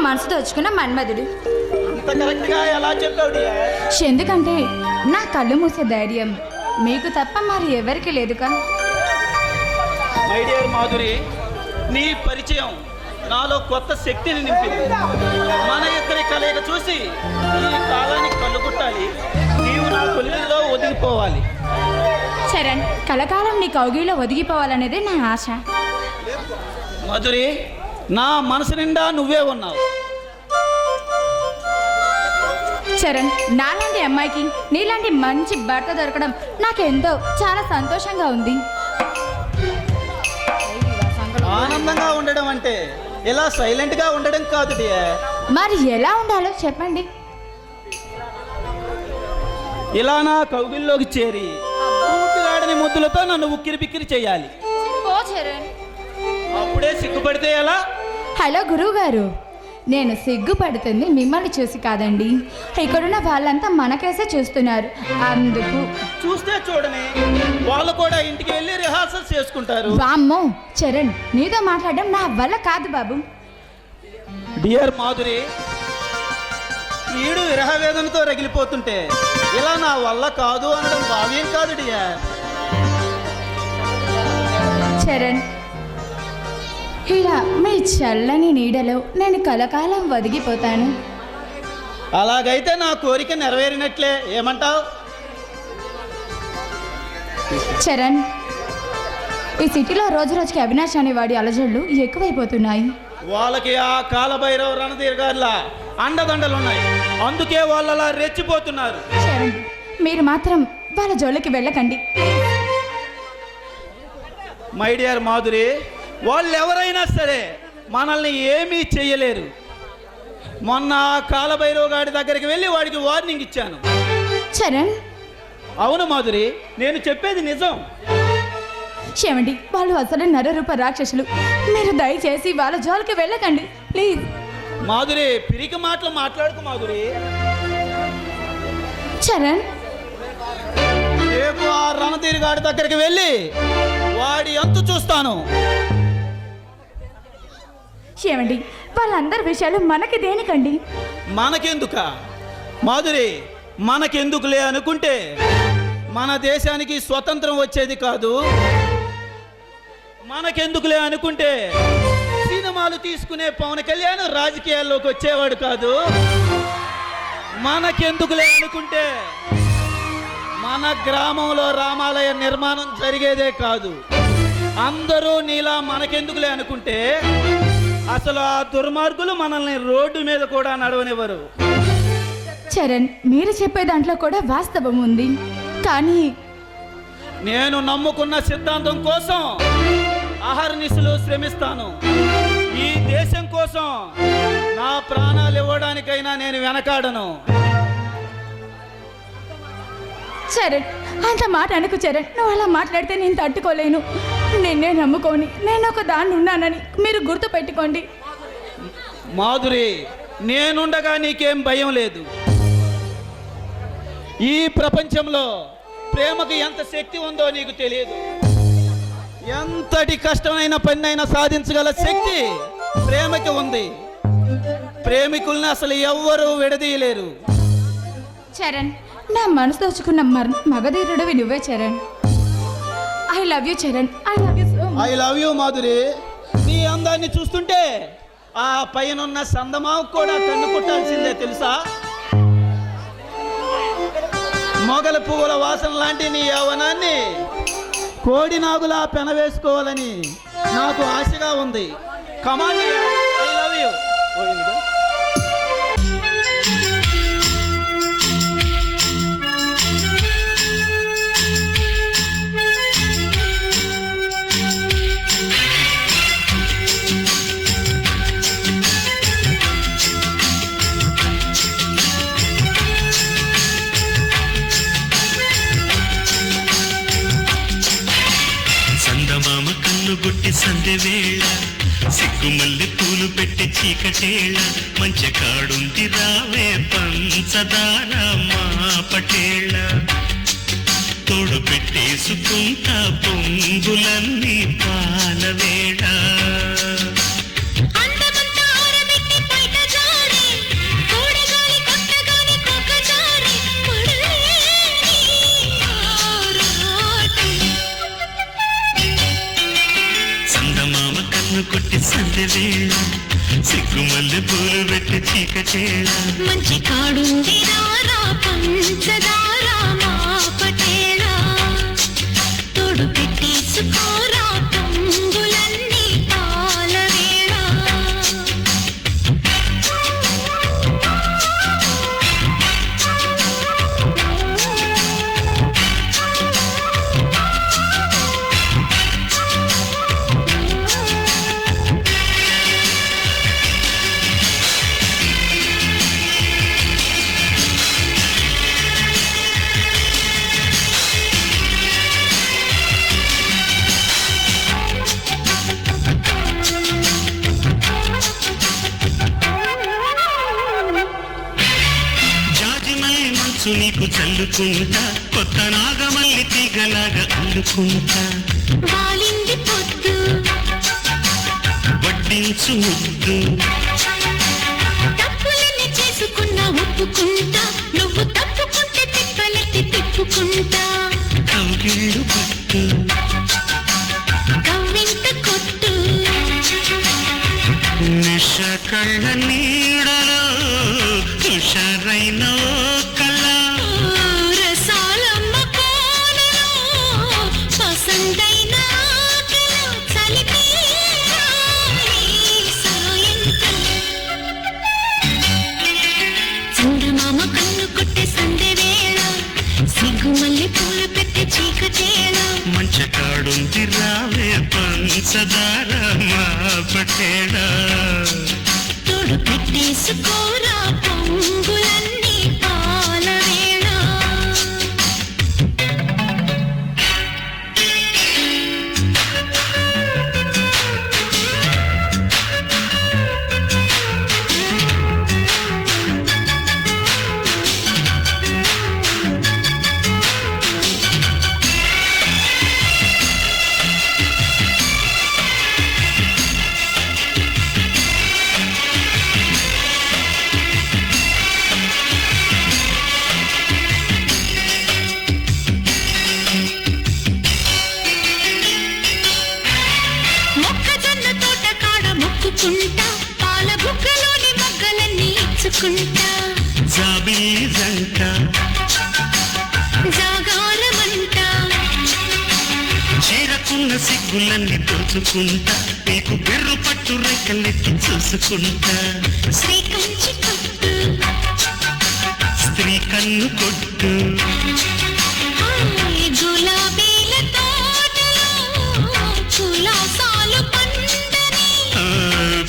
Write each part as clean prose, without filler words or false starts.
మనసు దోచుకున్న మన్మధుడు. ఎందుకంటే నా కళ్ళు మూసే ధైర్యం మీకు తప్ప మరి ఎవరికి లేదుగా. మై డియర్ మాధురి, నీ పరిచయం నాలో కొత్త శక్తిని నింపింది. మన ఇద్దరి కలయిక చూసి ఈ కాలానికి కళ్ళు కుట్టాలి. నీవు నా కొలువులో ఒదిగిపోవాలి. చరణ్, కలకాలం నీ కౌగిలిలో ఒదిగిపోవాలనేదే నా ఆశ. మాధురి, నా మనసు నిండా నువ్వే ఉన్నావు. చరణ్, నాలాంటి అమ్మాయికి నీలాంటి మంచి భర్త దొరకడం నాకెంతో చాలా సంతోషంగా ఉంది. ఆనందంగా ఉండడం అంటే ఇలా సైలెంట్గా ఉండడం కాదు డియర్. మరి ఎలా ఉండాలో చెప్పండి. ఇలా నా కౌగిల్లోకి చేరి ఊపిరాడని ముద్దులతో నన్ను ఉక్కిరి బిక్కిరి చేయాలి. ఓ చరణ్, అప్పుడే సిగ్గుపడితే ఎలా? హలో గురువు గారు, నేను సిగ్గుపడుతుంది మిమ్మల్ని చూసి కాదండి. ఇక్కడున్న వాళ్ళంతా మనకేసే చూస్తున్నారు, అందుకు. చూస్తే చూడని వాళ్ళు కూడా ఇంటికి వెళ్ళి రిహార్సల్స్ చేసుకుంటారు. వామ్మో చరణ్, నీతో మాట్లాడడం నా వల్ల కాదు బాబు. డియర్ మాధురి, ఈడు విరహ వేదనతో రగిలిపోతుంటే ఇలా నా వల్ల కాదు అనడం భావ్యం కాదు డియర్. చరణ్, ఇలా మీ చల్లని నీడలో నేను కలకాలం ఒదిగిపోతాను. అలాగైతే నా కోరిక నెరవేరినట్లే, ఏమంటావు? చరణ్, ఈ సిటీలో రోజు రోజుకి అవినాష్ అనే వాడి అలజడులు ఎక్కువైపోతున్నాయి. వాళ్ళకి ఆ కాలభైరవ రణధీర్ గారిలా అండదండలున్నాయి, అందుకే వాళ్ళలా రెచ్చిపోతున్నారు. చరణ్, మీరు మాత్రం వాళ్ళ జోలికి వెళ్ళకండి. మై డియర్ మాధురి, వాళ్ళు ఎవరైనా సరే మనల్ని ఏమీ చెయ్యలేరు. మొన్న ఆ కాలభైరవ గారి దగ్గరికి వెళ్ళి వాడికి వార్నింగ్ ఇచ్చాను. చరణ్, అవును మాధురి, నేను చెప్పేది నిజం. చెవండి, వాళ్ళు అసలు నరరూప రాక్షసులు. మీరు దయచేసి వాళ్ళ జోలికి వెళ్ళకండి ప్లీజ్. మాధురి, పిరికి మాటలు మాట్లాడుకు మాధురి. చరణ్, రేపు ఆ రణధీర్ గారి దగ్గరికి వెళ్ళి వాడి అంతు చూస్తాను. చెవండి, వాళ్ళందరి విషయాలు మనకి దేనికండి? మనకెందుక మాధురి, మనకెందుకులే అనుకుంటే మన దేశానికి స్వతంత్రం వచ్చేది కాదు. మనకెందుకులే అనుకుంటే సినిమాలు తీసుకునే పవన్ కళ్యాణ్ రాజకీయాల్లోకి వచ్చేవాడు కాదు. మనకెందుకులే అనుకుంటే మన గ్రామంలో రామాలయ నిర్మాణం జరిగేదే కాదు. అందరూ నీలా మనకెందుకులే అనుకుంటే అసలు ఆ దుర్మార్గులు మనల్ని రోడ్డు మీద కూడా నడవనివ్వరు. చరణ్, మీరు చెప్పే దాంట్లో కూడా వాస్తవం ఉంది, కానీ నేను నమ్ముకున్న సిద్ధాంతం కోసం అహర్నిశలు శ్రమిస్తాను. ఈ దేశం కోసం నా ప్రాణాలు ఇవ్వడానికైనా నేను వెనకాడను. చరణ్, అంత మాట అనుకు చరణ్. నువ్వు అలా మాట్లాడితే నేను తట్టుకోలేను. నిన్నే నమ్ముకొని నేను ఒక దాన్ని ఉన్నానని మీరు గుర్తు పెట్టుకోండి. మాధురి, నేనుండగా నీకేం భయం లేదు. ఈ ప్రపంచంలో ప్రేమకు ఎంత శక్తి ఉందో నీకు తెలియదు. ఎంతటి కష్టమైన పనినైనా సాధించగల శక్తి ప్రేమకి ఉంది. ప్రేమికుల్ని అసలు ఎవ్వరూ విడదీయలేరు. చరణ్, నా మనసు దోచుకున్న మగధీరుడివి నువ్వే Charan. I love you Charan, I love you so much. I love you Madhuri. నీ అందాన్ని చూస్తుంటే ఆ పైనున్న సందమాకు కూడా కన్ను కుట్టాల్సిందే తెలుసా? మొగల పువ్వుల వాసన లాంటి నీ యవ్వనాన్ని కోడి నాగులా పెనవేసుకోవాలని నాకు ఆశగా ఉంది. కమాన్, ఐ లవ్ యూ. గుట్టి సందె వేళ సిగ్గుమల్లి పూలు పెట్టి చీకటేళ మంచి కాడుంది రావే పంచదార మా పటేళ తోడు పెట్టేసుకుంటా పొంగులన్నీ పాలవేళ అందమంతా ఆరబెట్టి బయట సిగ్గుమల్లె పూలు పెట్టి చీకటేళ మంచి కాడుంది రారా పంచదార మా పటేళ తోడు పెట్టేసుకోరా పొంగులన్నీ పాల వేళ నీకు చల్లుకుంటా కొత్త నాగమల్లి తీగలాగా అల్లుకుంటా వాలింది పొద్దు వడ్డించు ముద్దు తప్పులని చేసుకున్నా ఒప్పుకుంటా నువ్వు తప్పుకుంటే తిప్పలెత్తి తిప్పుకుంటా కౌగిళ్ళు పట్టు కవ్వింత కొట్టు నిష కళ్ళ నీడలో హుషారైన రసాలమ్మ కోనలో పసందైన చలిపి సాయంత్రం చందమామ కన్ను కొట్టే సందె వేళ సిగ్గుమల్లి పూలు పెట్టి చీకటేళ మంచకాడుంది రావే పంచదార మా పటేళ తోడు పెట్టేసుకోరా పొంగులన్నీ పాల వేళ మొక్కుకుంటా పాల బుగ్గలోని మొగ్గలన్నీ ఇచ్చుకుంటా జాబిల్లి జంట జాగారమంట చేరకున్న సిగ్గులన్నీ దోచుకుంటా నీకు బెర్రు పట్టు రెక్కలెత్తి చూసుకుంటా శ్రీ కంచి కొట్టు స్త్రీ కన్ను కొట్టు గులాబీల తోటలో కులాసాలు పండని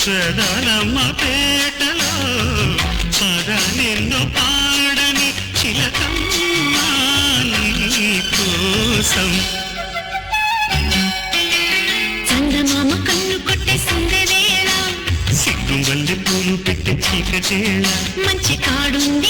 పెదాలమ్మ పేటలో పదాలెన్నో పాడని చిలకమ్మ నీ కోసం చందమామ కన్ను కొట్టే సందె వేళ సిగ్గుమల్లె పూలు పెట్టి చీకటేళ మంచి కాడుంది